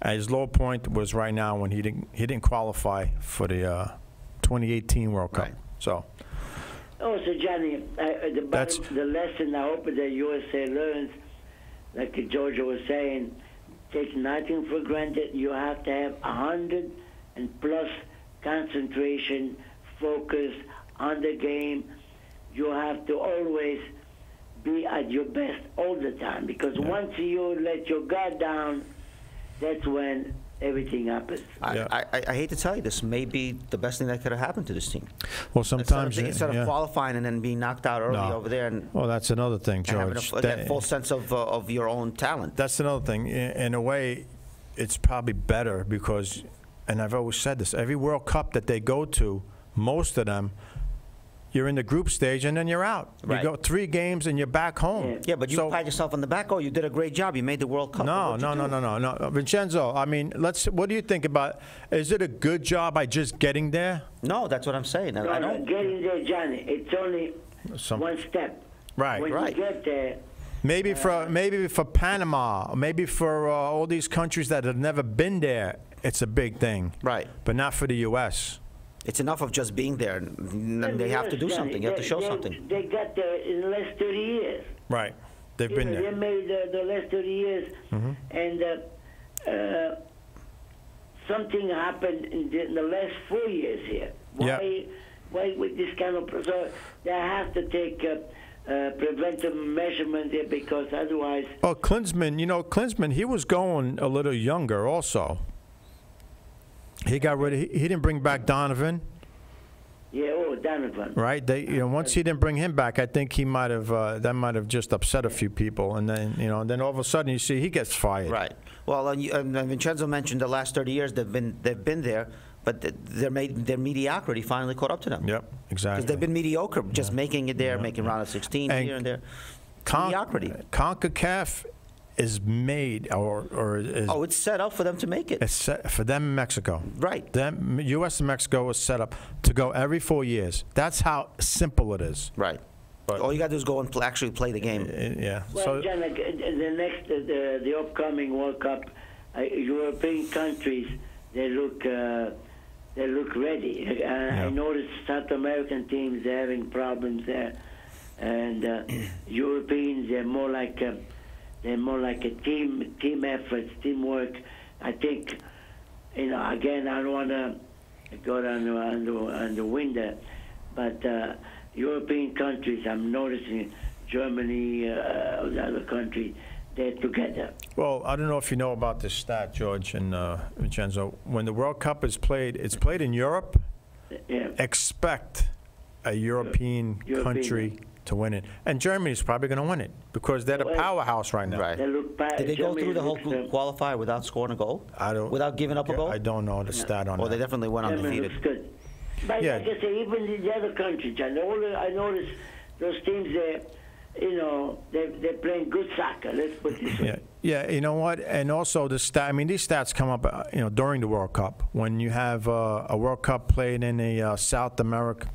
And his low point was right now when he didn't qualify for the 2018 World Cup. Right. So. Oh, so Johnny, the lesson I hope that USA learns, like Georgia was saying, take nothing for granted. You have to have 100 and plus concentration, focus on the game. You have to always be at your best all the time, because once you let your guard down, that's when everything happens. I hate to tell you, this may be the best thing that could have happened to this team. Well, sometimes instead of qualifying and then being knocked out early over there, and well, that's another thing, and George. having that full sense of your own talent. That's another thing. In a way, it's probably better because, and I've always said this, every World Cup that they go to, most of them, you're in the group stage and then you're out. Right. You go 3 games and you're back home. Yeah, but you pat yourself on the back. Oh, you did a great job. You made the World Cup. No. Vincenzo, I mean, what do you think about, is it a good job by just getting there? No, that's what I'm saying. I don't. Getting there, Johnny, it's only one step. Right. When you get there, maybe for Panama, maybe for all these countries that have never been there, it's a big thing. Right. But not for the U.S. It's enough of just being there. And they have to do something. You have to show something. They got there in the last 30 years. Right. They've been there. They made the last 30 years. And something happened in the last 4 years here. Why with this kind of... So they have to take preventive measurement there, because otherwise... Oh, Klinsmann, he was going a little younger also. He got rid of. He didn't bring back Donovan. Yeah, Donovan. Right. Once he didn't bring him back, I think he might have. That might have just upset a few people, and then then all of a sudden you see he gets fired. Right. Well, and Vincenzo mentioned the last 30 years they've been there, but their mediocrity finally caught up to them. Yep. Exactly. Because they've been mediocre, just making it there, making round of 16 here and there. Mediocrity. CONCACAF is made or is it's set up for them to make it. It's set for them in Mexico. Right. Them U.S. and Mexico is set up to go every 4 years. That's how simple it is. Right. But all you got to do is go and actually play the game. Yeah. Well, John, the upcoming World Cup, European countries, they look ready. I noticed South American teams, they're having problems there, and Europeans, they're more like a team effort, teamwork. I think, again, I don't want to go on the wind there, but European countries, I'm noticing Germany, the other countries, they're together. Well, I don't know if you know about this stat, George and Vincenzo. When the World Cup is played, it's played in Europe. Yeah. Expect a European country to win it. And Germany's probably going to win it because they're the powerhouse right now. Right. Did they go through the whole qualifier without scoring a goal? Without giving up a goal? I don't know the stat on that. Well, they definitely went undefeated. Looks good. But like I say, even the other countries, I noticed those teams there, they're playing good soccer. Let's put it this way. Yeah, you know what? And also these stats come up, during the World Cup when you have a World Cup played in a South American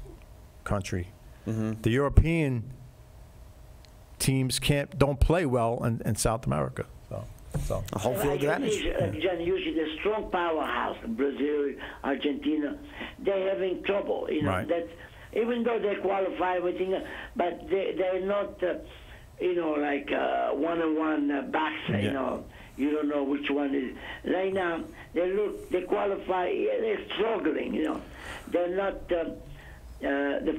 country. Mm-hmm. The European teams don't play well in South America. So a home field advantage. John, usually the strong powerhouse, Brazil, Argentina, they're having trouble. Right. That's even though they qualify everything, but they're not, like one-on-one boxer. You don't know which one is. Right now, they qualify. They're struggling. They're not the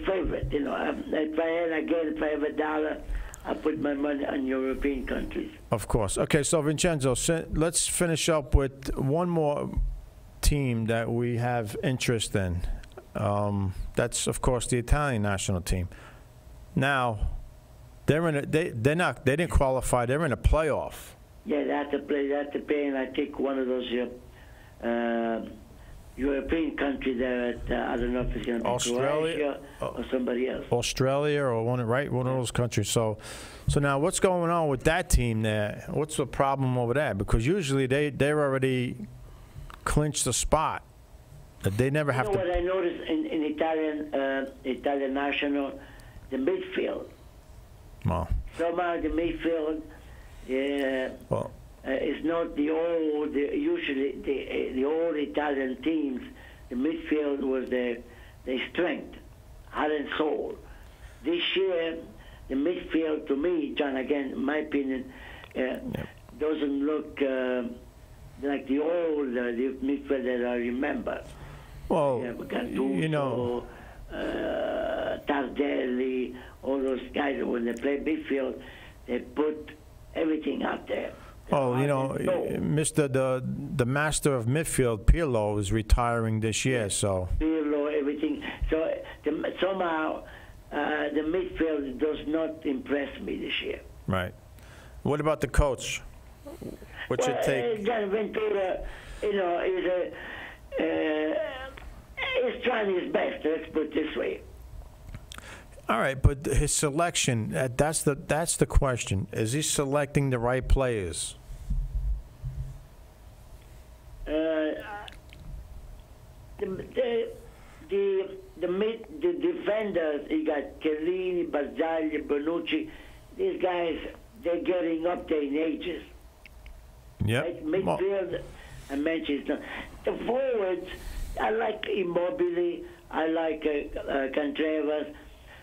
favorite. If I have a dollar, I put my money on European countries. Of course. Okay, so Vincenzo, let's finish up with one more team that we have interest in. That's of course the Italian national team. Now, they didn't qualify. They're in a playoff. Yeah, they have to play. They have to pay, and I think one of those European country there. I don't know if it's going to be Australia Croatia or somebody else. Australia or one of those countries. So now what's going on with that team there? What's the problem over there? Because usually they're already clinched the spot. They never have to. What I noticed in Italian national, the midfield. Well, Somehow the midfield is not the old. Usually the old Italian teams, the midfield was their strength, heart and soul. This year, the midfield, to me, John, again, in my opinion, doesn't look like the old the midfield that I remember. Well, Gattuso, Tardelli, all those guys, when they play midfield, they put everything out there. Oh, the master of midfield, Pirlo, is retiring this year, so. Pirlo, everything. So somehow the midfield does not impress me this year. Right. What about the coach? What's your take? John Ventura, he's trying his best. Let's put it this way. All right, but his selection, that's the question. Is he selecting the right players? The defenders, you got Chiellini, Barzagli, Bonucci. These guys, they're getting up there in ages. Yep. Right? Midfield, I mentioned. The forwards, I like Immobile, I like Contreras,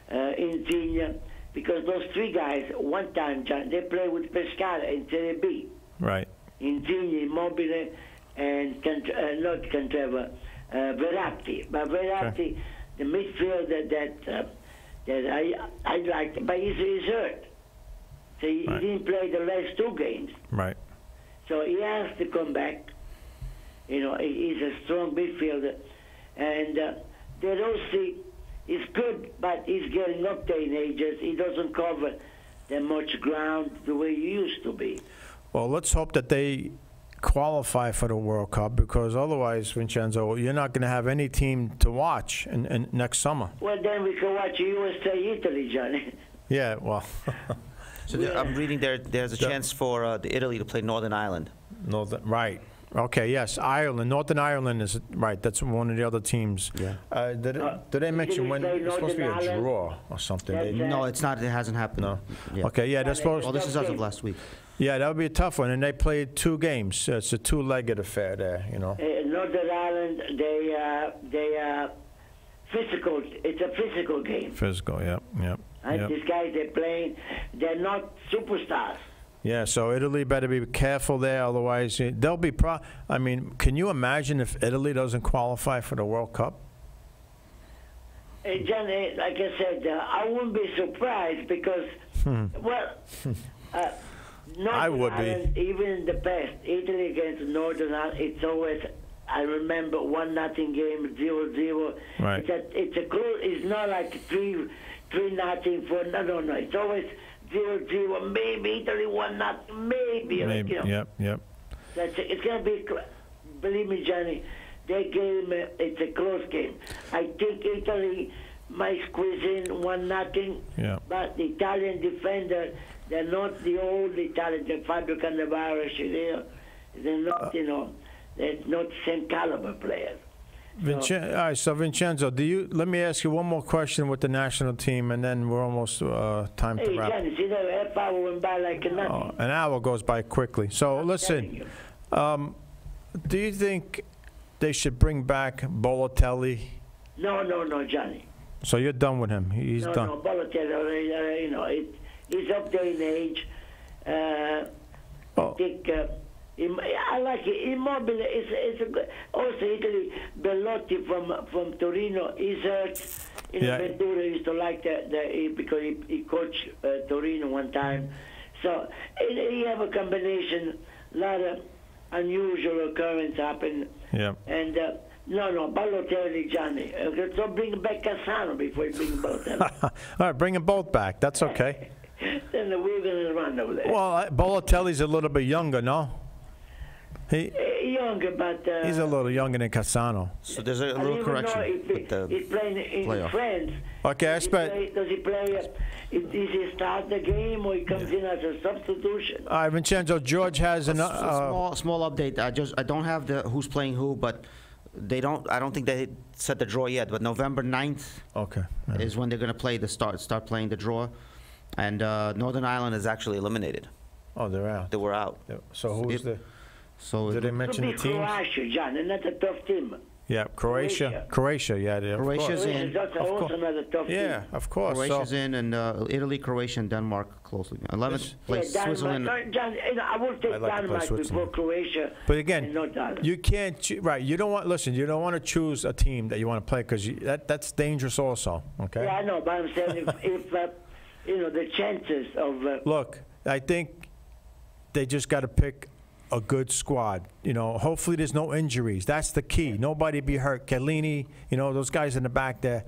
Insigne, because those three guys, one time, John, they play with Pescara in Serie B. Right. Insigne, Immobile, and not Contreras, Verratti. But Verratti, the midfield that I liked, but he's hurt. So he didn't play the last two games. Right. So he has to come back. He's a strong midfielder. And De Rossi is good, but he's getting up there in ages. He doesn't cover that much ground the way he used to be. Well, let's hope that they qualify for the World Cup, because otherwise, Vincenzo, you're not going to have any team to watch in next summer. Well, then we can watch USA Italy, Johnny. Yeah, well. So I'm reading there's a chance for Italy to play Northern Ireland. Right. Okay, yes, Ireland. Northern Ireland is, right, that's one of the other teams. Yeah. Did they mention when it's supposed to be a draw or something? No, it's not. It hasn't happened. No. Yeah. Okay, yeah, they're supposed. Well, this is as of last week. Yeah, that would be a tough one, and they played 2 games. It's a 2-legged affair there, Northern Ireland, they are physical. It's a physical game. Physical, yep. These guys, they're playing. They're not superstars. Yeah, so Italy better be careful there, otherwise they'll be. Can you imagine if Italy doesn't qualify for the World Cup? John, like I said, I wouldn't be surprised because, I would Ireland, be. Even in the past, Italy against Northern Ireland, it's always. I remember 1-0 game, 0-0. Right. It's a close. It's not like 3-0 for no. It's always 0-0. Maybe Italy 1-0. Maybe. Yep. It's gonna be. Believe me, Johnny. That game, it's a close game. I think Italy might squeeze in 1-0. Yeah. But the Italian defender, they're not the old Italian, the Fabio Cannavaro, they're not, they're not the same caliber players. All right, so Vincenzo, let me ask you one more question with the national team, and then we're almost time to wrap. Hey, see that half hour went by like nothing. An hour goes by quickly. So listen, do you think they should bring back Balotelli? No, Johnny. So you're done with him? He's done. No, Balotelli, he's up there in age. I think I like it. Immobile is a good. Also, Italy, Bellotti from Torino, he's hurt. Ventura used to like that because he coached Torino one time. So you have a combination, a lot of unusual occurrence happen. Yeah. And no, Balotelli, Johnny. So bring back Cassano before you bring Balotelli. All right, bring them both back. That's okay. then we're going to run over there. Well, Balotelli's a little bit younger, no? Younger, but... He's a little younger than Cassano. So there's a I little don't even correction know with if the he's playing in playoff. France. Okay, Does he play? Does he start the game or he comes in as a substitution? All right, Vincenzo, George has an... small update. I don't have the who's playing who, but I don't think they set the draw yet. But November 9th okay. is when they're going to play start playing the draw, and Northern Ireland is actually eliminated. Oh, they're out. They were out. So who's the... So Did they mention the Could be teams? Croatia, John, and that's a tough team. Yeah, Croatia, yeah. Of Croatia's course. in. That's also another tough team. Yeah, of course. Croatia's So, in, and Italy, Croatia, and Denmark closely. 11th place, Denmark. Switzerland. John, I will take I'd like to play Denmark before Switzerland. Croatia. but again, and North Ireland. you can't... Right, you don't want... Listen, you don't want to choose a team that you want to play because that's dangerous also, okay? Yeah, I know, but I'm saying if the chances of... Look, I think they just got to pick a good squad. Hopefully there's no injuries. That's the key. Nobody be hurt. Chiellini, those guys in the back there.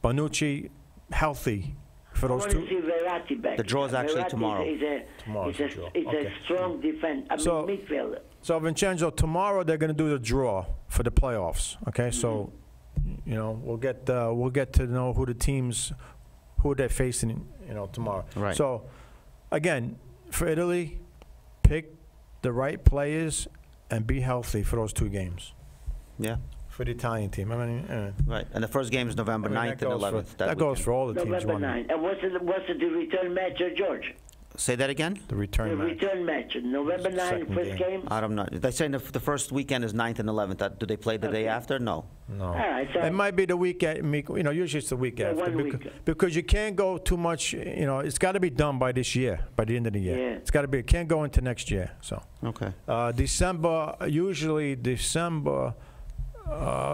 Bonucci, healthy for I those want to two. see Verratti back. The draw is actually Verratti tomorrow. Tomorrow's the draw. It's Okay. a strong defense. So- Midfielder. So, Vincenzo, tomorrow they're going to do the draw for the playoffs. Okay, so we'll get to know who they're facing. Tomorrow. Right. So, again, for Italy, pick the right players and be healthy for those two games. Yeah, For the Italian team. right. And the first game is November 9th that and goes 11th. for, that goes weekend. for all the teams. November one. 9. And what's the return match, George? Say that again? The The return match. return match. November 9, Second first game. I don't know. They're saying the first weekend is 9th and 11th. Do they play the day after? No. No. All right, so- It might be the weekend. Usually it's the week Yeah, after. one because, week. because you can't go too much. It's got to be done by this year, by the end of the year. Yeah. It's got to be. It can't go into next year. So Okay. Usually December,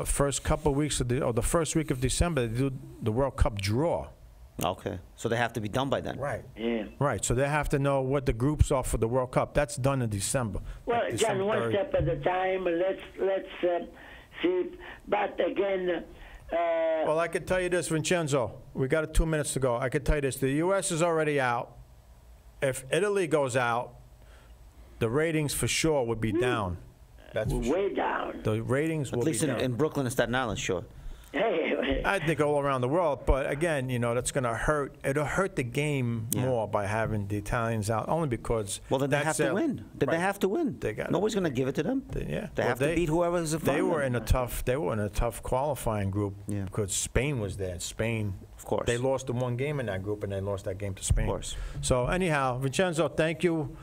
first couple of weeks or the first week of December, they do the World Cup draw. Okay. So they have to be done by then. Right. Yeah. Right. So they have to know what the groups are for the World Cup. That's done in December. Well, Like John, December one 3rd. step at a time. Let's see. But again, Well, I can tell you this, Vincenzo. We got 2 minutes to go. I can tell you this. The U.S. is already out. If Italy goes out, the ratings for sure would be down. That's for sure. way down. The ratings At will least be down. in Brooklyn and Staten Island, sure. Hey, I think all around the world. But again, that's going to hurt. It'll hurt the game Yeah. more by having the Italians out, only because. Well, then they that's have to their- win. Then they Right. have to win. They got- Nobody's going to give it to them. Yeah. They Well, have to beat whoever is in front They of were them. in a tough qualifying group Yeah. because Spain was there. Spain, Of course. they lost the one game in that group, and they lost that game to Spain. Of course. So anyhow, Vincenzo, thank you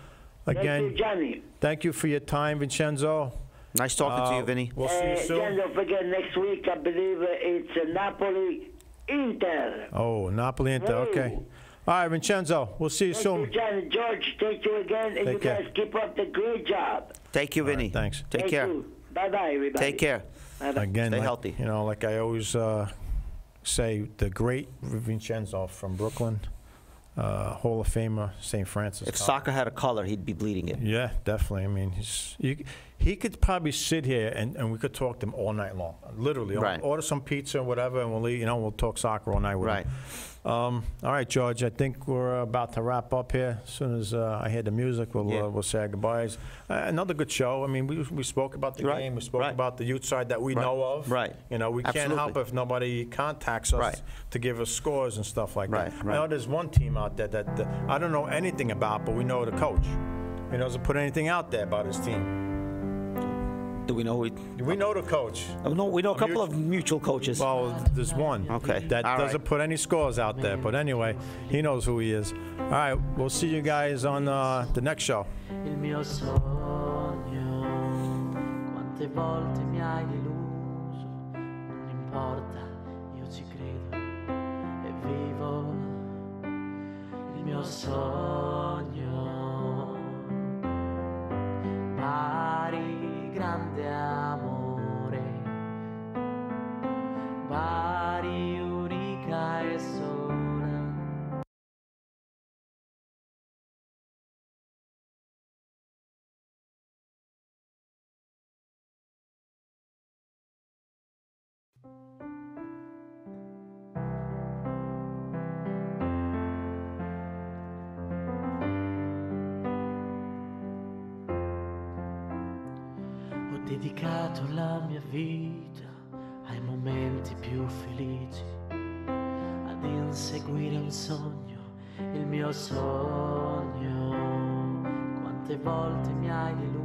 again. thank you, Johnny. Thank you for your time, Vincenzo. Nice talking to you, Vinny. We'll see you John, soon. don't forget next week. I believe it's Napoli Inter. Oh, Napoli Inter. Whoa. Okay. All right, Vincenzo. We'll see you Thank soon. you, John. George, thank you again, and Take you care. guys keep up the great job. Take you, Vinny. thanks. Take Thank care. you. Bye-bye, everybody. Take care. Bye-bye. Again, Stay like, healthy. Like I always say, the great Vincenzo from Brooklyn, Hall of Famer, St. Francis. If College. soccer had a color, he'd be bleeding it. Yeah, definitely. I mean, he could probably sit here and we could talk to him all night long. Literally, Right. order some pizza or whatever, and we'll eat. We'll talk soccer all night with Right. him. All right, George. I think we're about to wrap up here. As soon as I hear the music, Yeah. we'll say our goodbyes. Another good show. I mean, we spoke about the Right. game. We spoke Right. about the youth side that we Right. know of. Right. We can't Absolutely. help if nobody contacts us Right. to give us scores and stuff like Right, that. right. I know there's one team out there that I don't know anything about, but we know the coach. He doesn't put anything out there about his team. Do we know? We know the coach. We know a couple of mutual coaches. Well, there's one. Okay, That all doesn't right. put any scores out there. But anyway, he knows who he is. All right, we'll see you guys on the next show. Il mio sogno, quante volte mi hai deluso, non importa, io ci credo e vivo il mio sogno, pari grande amore, pari unica e sola. dedicato la mia vita ai momenti più felici, ad inseguire un sogno, il mio sogno. Quante volte mi hai deluso,